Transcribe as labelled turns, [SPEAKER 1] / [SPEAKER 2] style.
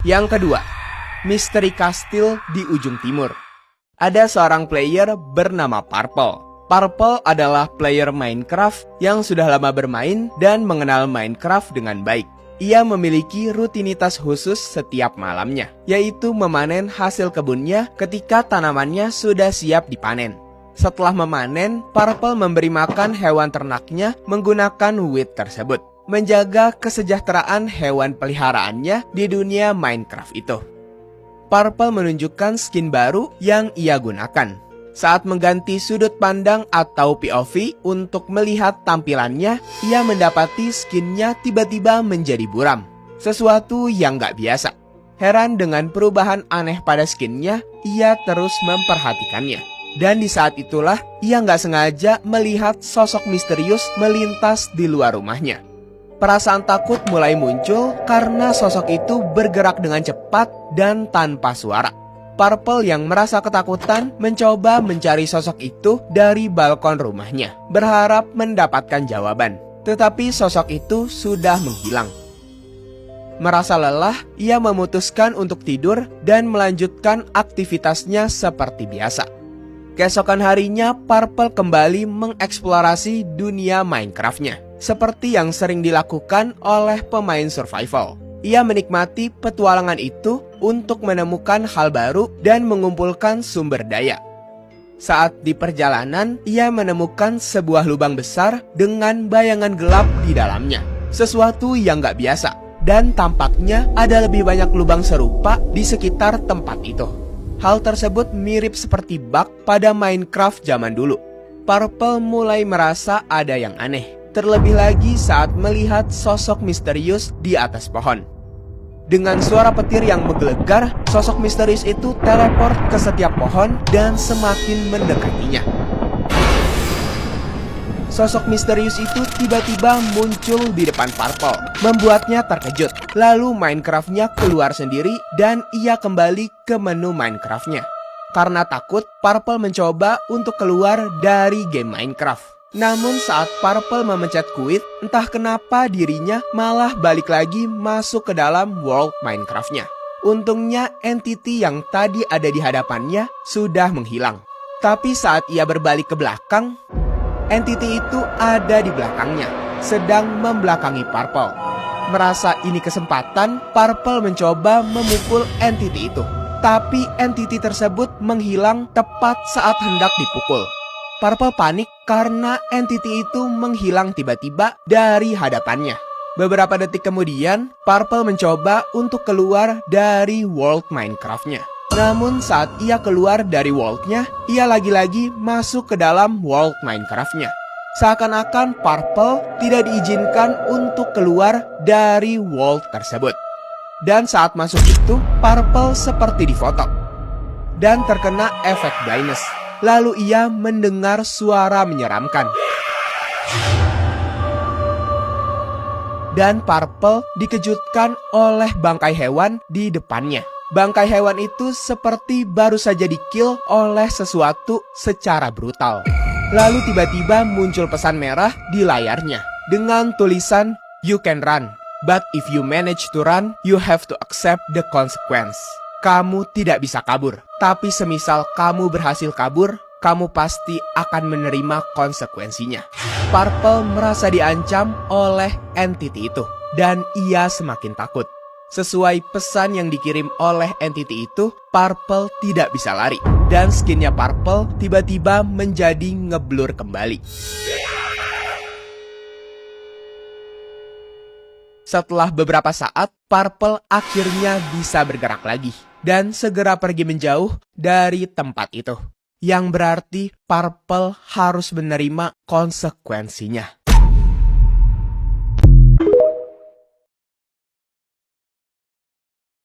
[SPEAKER 1] Yang kedua, Misteri Kastil di ujung timur. Ada seorang player bernama Purple. Purple adalah player Minecraft yang sudah lama bermain dan mengenal Minecraft dengan baik. Ia memiliki rutinitas khusus setiap malamnya, yaitu memanen hasil kebunnya ketika tanamannya sudah siap dipanen. Setelah memanen, Purple memberi makan hewan ternaknya menggunakan wheat tersebut, menjaga kesejahteraan hewan peliharaannya di dunia Minecraft itu. Purple menunjukkan skin baru yang ia gunakan. Saat mengganti sudut pandang atau POV untuk melihat tampilannya, ia mendapati skinnya tiba-tiba menjadi buram. Sesuatu yang gak biasa. Heran dengan perubahan aneh pada skinnya, ia terus memperhatikannya. Dan di saat itulah, ia gak sengaja melihat sosok misterius melintas di luar rumahnya. Perasaan takut mulai muncul karena sosok itu bergerak dengan cepat dan tanpa suara. Purple yang merasa ketakutan mencoba mencari sosok itu dari balkon rumahnya, berharap mendapatkan jawaban. Tetapi sosok itu sudah menghilang. Merasa lelah, ia memutuskan untuk tidur dan melanjutkan aktivitasnya seperti biasa. Keesokan harinya, Purple kembali mengeksplorasi dunia Minecraft-nya. Seperti yang sering dilakukan oleh pemain survival. Ia menikmati petualangan itu untuk menemukan hal baru dan mengumpulkan sumber daya. Saat di perjalanan, ia menemukan sebuah lubang besar dengan bayangan gelap di dalamnya. Sesuatu yang gak biasa. Dan tampaknya ada lebih banyak lubang serupa di sekitar tempat itu. Hal tersebut mirip seperti bug pada Minecraft zaman dulu. Purple mulai merasa ada yang aneh. Terlebih lagi saat melihat sosok misterius di atas pohon. Dengan suara petir yang menggelegar, sosok misterius itu teleport ke setiap pohon dan semakin mendekatinya. Sosok misterius itu tiba-tiba muncul di depan Purple, membuatnya terkejut. Lalu Minecraft-nya keluar sendiri dan ia kembali ke menu Minecraft-nya. Karena takut, Purple mencoba untuk keluar dari game Minecraft. Namun saat Purple memencet quit, entah kenapa dirinya malah balik lagi masuk ke dalam world Minecraft-nya. Untungnya entity yang tadi ada di hadapannya sudah menghilang. Tapi saat ia berbalik ke belakang, entity itu ada di belakangnya, sedang membelakangi Purple. Merasa ini kesempatan, Purple mencoba memukul entity itu. Tapi entity tersebut menghilang tepat saat hendak dipukul. Purple panik karena entity itu menghilang tiba-tiba dari hadapannya. Beberapa detik kemudian, Purple mencoba untuk keluar dari world Minecraft-nya. Namun saat ia keluar dari world-nya, ia lagi-lagi masuk ke dalam world Minecraft-nya. Seakan-akan Purple tidak diizinkan untuk keluar dari world tersebut. Dan saat masuk itu, Purple seperti difoto dan terkena efek blindness. Lalu ia mendengar suara menyeramkan. Dan Purple dikejutkan oleh bangkai hewan di depannya. Bangkai hewan itu seperti baru saja di-kill oleh sesuatu secara brutal. Lalu tiba-tiba muncul pesan merah di layarnya dengan tulisan "You can run, but if you manage to run, you have to accept the consequence." Kamu tidak bisa kabur, tapi semisal kamu berhasil kabur, kamu pasti akan menerima konsekuensinya. Purple merasa diancam oleh entity itu, dan ia semakin takut. Sesuai pesan yang dikirim oleh entity itu, Purple tidak bisa lari, dan skinnya Purple tiba-tiba menjadi ngeblur kembali. Setelah beberapa saat, Purple akhirnya bisa bergerak lagi dan segera pergi menjauh dari tempat itu. Yang berarti Purple harus menerima konsekuensinya.